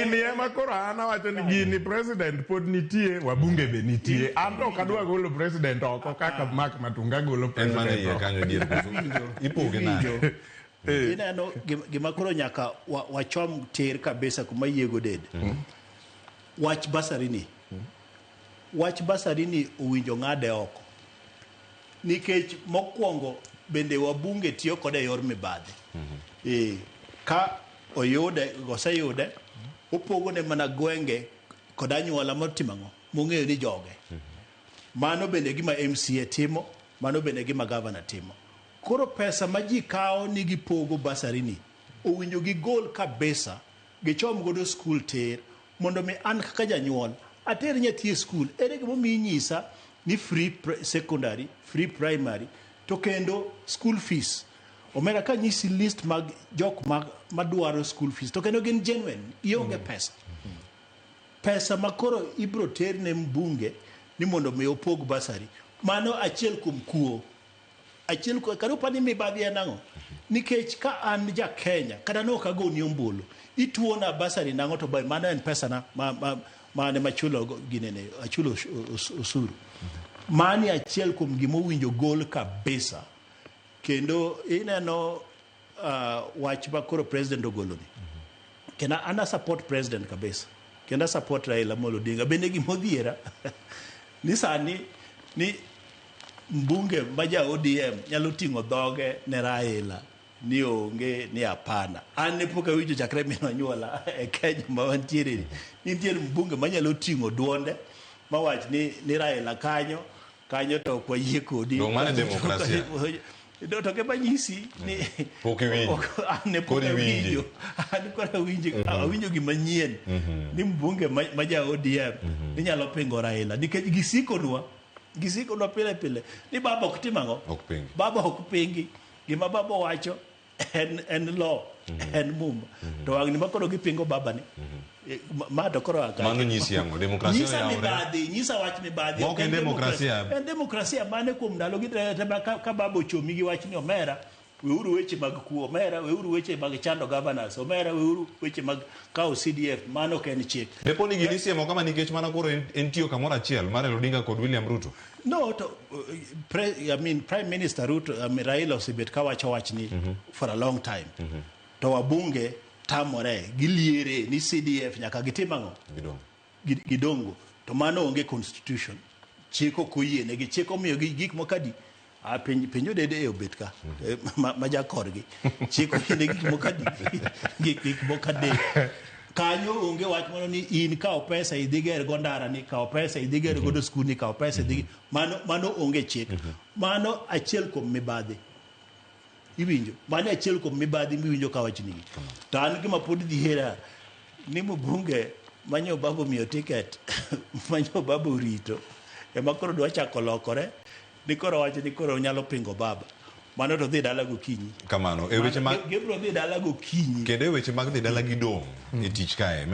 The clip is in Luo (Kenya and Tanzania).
gini ema koro an awacho ni gini president pod nitie, wabunge be nitie. An to kadwa golo president oko kaka Mark Matunga golo president oko. Kanyo dier ipoge na. Ineno gima koro nyaka wachom ter kabisa kuma yiego ded. Wach basarini. Wach basarini owinjo ng'ade oko. Nikech mokwongo bende wabunge tiyo kode yor mibadhi. Ka oyude, goseyude, upogo ne mana gwenge kod anyuola motimang'o mong'eyo ni joge. Mano bende gima MCA timo, mano bende gima governor timo. Koro pesa ma ji kawo ni gipogo basarini owinjo gigol kabisa gichom godo skul ter mondo mi an kaka janyuol ater nyathi e skul. Ere gima mi nyisa ni free secondary, free primary to kendo school fees. Omera ka nyisi list mag jok madwaro school fees to kendo gin genuine, ionge pesa. Pesa makoro ibro ter ne mbunge ni mondo mi opog basari. Mano achiel kuom kuo. Achiel kuo kado pani mibadhi enang'o. Nikech ka an ja Kenya kada no kago ni ombulu ituona basari nang'o to bay mano en pesa na mane machulo ginene achulo osuru. Mani achiel kuom gimo winjo gol kabisa. Kendo ineno wach makoro president ogoloni. Kena ana support president kabisa. Kenda support Raila Odinga. Bende gimodhiera ni sani ni mbunge maja ODM nyalo ting'o dhoge ne Raila ni onge ni hapana. An ne pok awinjo chakre min anyuola e Kenya ma wantiere. Nitiere mbunge manyalo ting'o duonde mawach ni Raila kanyo to kwa yie kodi. Dong mane demokrasia. To ke manyisi ni poki winjo. Ane poki winjo. Ane kora winjo gima nyien. Ni mbunge maja ODM ni nyalo pingo Raila. Nikech gisiko pile. Ni baba ok timang'o. Baba ok pingi. Gima baba wacho en law. En mum. To wang ni makoro gipingo baba ni. Ma to koro aka. Mano nyisi yango. Demokrasia ya ore. Nyisa wach mibadhi. Ok en demokrasia. En demokrasia mane kuom ndalo gitema ka baba ochomi gi wach ni omera. Weuru weche mag kuo omera, weuru weche mag chando governors, omera weuru weche mag kao CDF, mano ken chik. Depo ni gini siemo kama nikech mana koro en tiyo kamoro achiel mar Odinga kod William Ruto. No, to Prime Minister Ruto, Raila osebet ka wacho wach ni for a long time. To wabunge tamore, giliere ni CDF nyaka gitimang'o. Gidongo. To mano onge constitution. Chiko koyie ne gichiko miyo gik mokadi. Penjo dede obet ka maja korgi chiko ne gik mokade kanyo onge wach mono ni in kao pesa idhiger go ndara ni kao pesa idhiger go skul ni kao pesa mano onge chik. Mano achiel kuom mibadhi iwinjo. Mano achiel kuom mibadhi miwinjo ka wach nigi. To an gima pod dhi hera ni mbunge manyo babo miyo ticket manyo babo rito ema koro dwa chako lokore. Nikoro wacho ni koro nyalo pingo baba. Mano to dhi dala gokinyi. Kamano. E weche mag gebro dhi dala gokinyi. Kendo e weche mag dhi dala gidong. E tich kae.